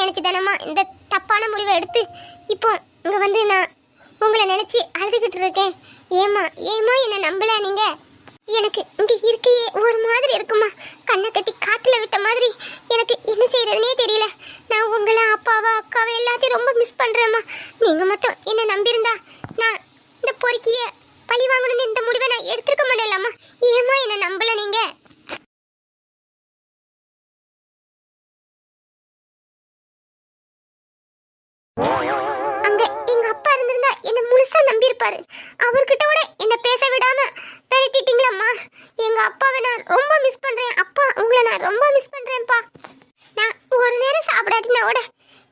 நினைச்சுதானம்மா இந்த தப்பான முடிவை எடுத்து இப்போ இங்க வந்து நான் உங்களை நினைச்சு அழுதுகிட்டு இருக்கேன். ஏமா ஏமா என்ன நம்பல நீங்க? எனக்கு இங்க இருக்கையே ஒரு மாதிரி இருக்குமா, கண்ணை கட்டி காட்டுல விட்ட மாதிரி. எனக்கு என்ன செய்யறதுனே தெரியல. நான் உங்களை அப்பாவா அக்காவை எல்லாத்தையும் ரொம்ப மிஸ் பண்றேம்மா. நீங்க மட்டும் என்ன நம்பியிருந்தா நான் இந்த பொறுக்கிய பழி வாங்கணும்னு இந்த முடிவை நான் எடுத்துருக்க மாட்டேன்லாமா. ஏமா என்ன நம்பல நீங்க? அங்க எங்க அப்பா இருந்திருந்தா என்ன முழுசா நம்பியிருப்பாரு. அவர்கிட்ட கூட என்ன பேச விடாம பெரட்டிட்டீங்களம்மா. எங்க அப்பாவை நான் ரொம்ப மிஸ் பண்றேன். அப்பா உங்களை நான் ரொம்ப மிஸ் பண்றேன்ப்பா. நான் ஒரு நேரம் சாப்பிடாட்டினா கூட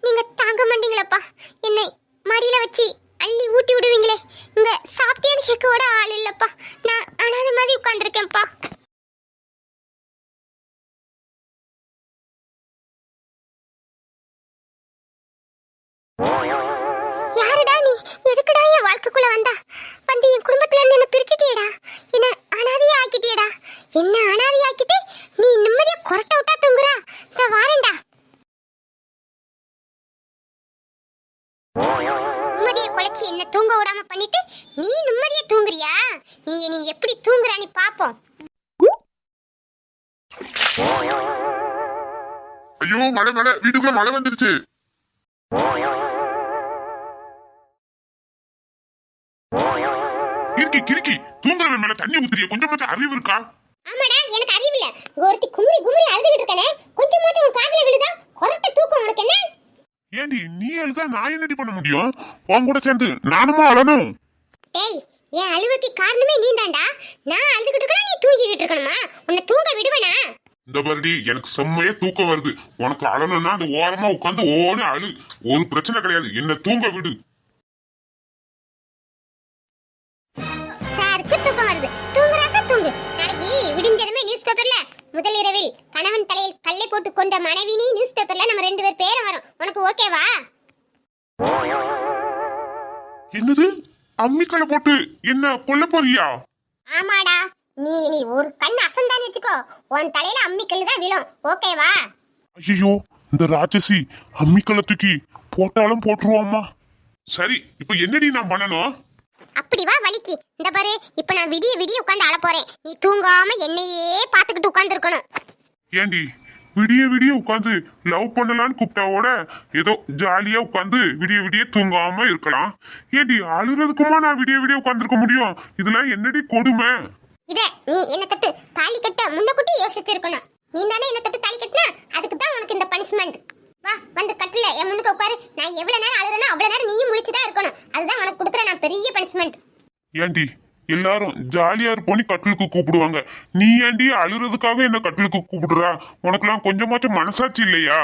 நீங்க தாங்க மாட்டீங்களப்பா. என்னை மடியில வச்சு அள்ளி ஊட்டி விடுவீங்களே. இங்க சாப்பிட்டேன்னு கேட்க கூட ஆள் இல்லப்பா. நான் அனாத மாதிரி உட்கார்ந்துருக்கேன்ப்பா. யாருடா நீ? எதுக்குடா என் வாழ்க்கைக்குள்ள வந்தா? வந்து என் குடும்பத்துல இருந்து என்ன பிரிச்சுட்டியடா. என்ன அனாதையா ஆக்கிட்டியடா. என்ன அனாதையா ஆக்கிட்டு நீ நிம்மதியா கொரட்டை விட்டா தூங்குறா. இந்த வாரேன்டா. நிம்மதியை குலைச்சி என்ன தூங்க விடாம பண்ணிட்டு நீ நிம்மதியா தூங்குறியா? நீ எப்படி தூங்குறான்னு பாப்போம். ஐயோ மழை மழை, வீட்டுக்குள்ள மழை வந்துருச்சு. கிறுக்கி கிறுக்கி தூங்குறவன் மேல தண்ணி ஊத்துறிய, கொஞ்சமாச்சும் அறிவு இருக்கா? ஆமாடா, எனக்கு அறிவு இல்ல. ஒருத்தி குமுறி குமுறி அழுதுகிட்டு இருக்கனே, கொஞ்சமாச்சும் உன் காதுல விழுதா? கொரட்டை தூக்கம் உனக்கு என்ன? ஏண்டி நீ அழுதா நான் என்னடி பண்ண முடியும்? உன் கூட சேர்ந்து நானுமா அழணும்? டேய், என் அழுவுக்கு காரணமே நீதான்டா. நான் அழுதுகிட்டு இருக்கணும், நீ தூங்கிக்கிட்டு இருக்கணுமா? உன்னை தூங்க விடுவனா? இந்த பரடி எனக்கு செம்மையா தூக்கம் வருது. உனக்கு அழணும்னா அந்த ஓரமா உட்காந்து ஓன அழு, ஒரு பிரச்சனை கிடையாது. என்ன தூங்க விடு. சாருக்கு தூக்கம் வருது. தூங்குறாசா தூங்கு. நாளைக்கு விடிஞ்சதுமே நியூஸ் பேப்பர்ல முதல் இரவில் கணவன் தலையில் கல்லை போட்டு கொண்ட மனைவினி நியூஸ் பேப்பர்ல நம்ம 2 பேர் பேரை வரும். உனக்கு ஓகேவா? என்னது அம்மிக்கலை போட்டு என்ன கொல்ல போறியா? ஆமாடா, நீ ஒரு கண் அசந்தான்னு வச்சுக்கோ, உன் தலையில அம்மிக்கல் தான் விழும். ஓகேவா? ஐயோ இந்த ராட்சசி அம்மிக்கலை தூக்கி போட்டாலும் போட்டுருவாமா. சரி இப்ப என்னடி நான் பண்ணணும்? அப்படி வா வலிக்கு. இந்த பாரு, இப்ப நான் விடிய விடிய உட்கார்ந்து அழ போறேன். நீ தூங்காம என்னையே பாத்துக்கிட்டு உட்கார்ந்து இருக்கணும். ஏண்டி விடிய விடிய உட்காந்து லவ் பண்ணலான்னு கூப்பிட்டாவோட ஏதோ ஜாலியா உட்காந்து விடிய விடிய தூங்காம இருக்கலாம். ஏண்டி அழுறதுக்குமா நான் விடிய விடிய உட்காந்துருக்க முடியும்? இதெல்லாம் என்னடி கொடுமை? இத நீ என்ன தட்டு தாலி கட்ட முன்னக்கூட்டி யோசிச்சிருக்கணும். நீ தானே என்ன தட்டு தாலி கட்டினா, அதுக்கு தான் உனக்கு இந்த பனிஷ்மெண்ட். வா வந்து கட்டில என் முன்னுக்கு உட்காரு. நான் எவ்வளவு நேரம் அழுறேனோ அவ்வளவு நேரம் நீயும் முழிச்சுதான் இருக்கணும். அதுதான் உனக்கு கொடுக்குற நான் பெரிய பனிஷ்மெண்ட். ஏண்டி எல்லாரும் ஜாலியா இருப்போன்னு கட்டிலுக்கு கூப்பிடுவாங்க, நீ ஏண்டி அழுறதுக்காக என்ன கட்டிலுக்கு கூப்பிடுறா? உனக்குலாம் கொஞ்சமாச்சும் மனசாட்சி இல்லையா?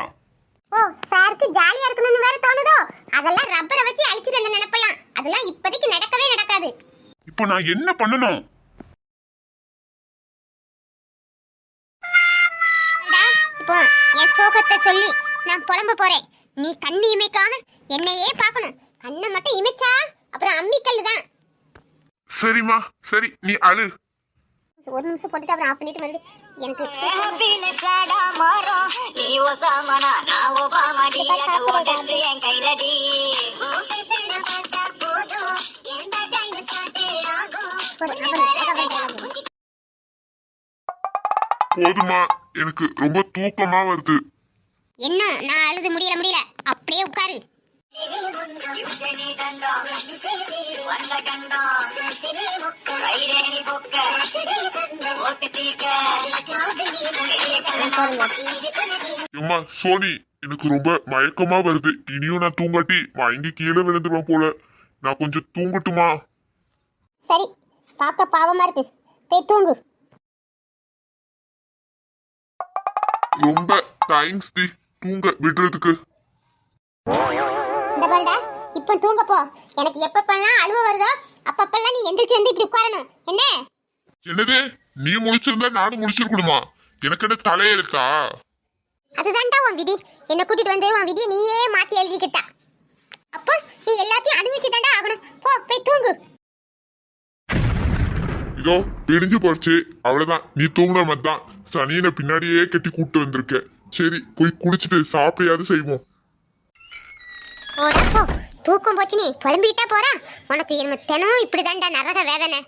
ஓ, சாருக்கு ஜாலியா இருக்கணும்னு வேற தோணுதோ? அதெல்லாம் ரப்பரை வச்சு அழிச்சிட்டு அந்த நினைப்பலாம். அதெல்லாம் இப்போதைக்கு நடக்கவே நடக்காது. இப்போ நான் என்ன பண்ணணும்? இப்போ என் சோகத்தை சொல்லி நான் புலம்ப போறேன். நீ கண்ணு இமைக்காம என்னையே பார்க்கணும். கண்ணை மட்டும் இமைச்சா அப்புறம் அம்மிக்கல் தான். சரிம்மா சரி, நீ அழு. ஒரு நிமிஷம் போட்டுட்டு அப்புறம் ஆஃப் பண்ணிட்டு மறுபடியும் எனக்கு போதுமா, எனக்கு ரொம்ப தூக்கமா வருது. என்ன நான் அழுது முடியல. அப்படியே உட்காரு. அம்மா சோனி, எனக்கு ரொம்ப மயக்கமா வருது. இனியும் நான் தூங்காட்டி வாங்கி கீழே விழுந்துருவேன் போல. நான் கொஞ்சம் தூங்கட்டுமா? சரி, பார்க்க பாவமா இருக்கு, போய் தூங்கு. ரொம்ப தேங்க்ஸ் டி தூங்க விடுறதுக்கு. இந்த பாருடா, இப்போ தூங்க போ. எனக்கு எப்பப்பெல்லாம் அழுவ வருதோ அப்பப்பெல்லாம் நீ எந்திரிச்சு வந்து இப்படி உட்காரணும். என்ன? என்னது நீ முடிச்சிருந்தா நானும் முடிச்சிருக்கணுமா? எனக்கு என்ன தலையெழுத்தா? அதுதான்டா உன் விதி. என்ன கூட்டிட்டு வந்து உன் விதியை நீயே மாத்தி எழுதிக்கிட்டா. அப்போ நீ எல்லாத்தையும் அனுபவிச்சு தாண்டா ஆகணும். போ போய் தூங்கு. இதோ பிரிஞ்சு போச்சு, அவ்வளவுதான். நீ தூங்குற மாதிரி தான். சனியனை பின்னாடியே கட்டி கூப்பிட்டு வந்திருக்க. சரி போய் குடிச்சிட்டு சாப்பிடையாவது செய்வோம். போடா போ. தூக்கம் போச்சு நீ புலம்பிக்கிட்டா போறா. உனக்கு என்ன தினம் இப்படிதான்டா நரக வேதனை.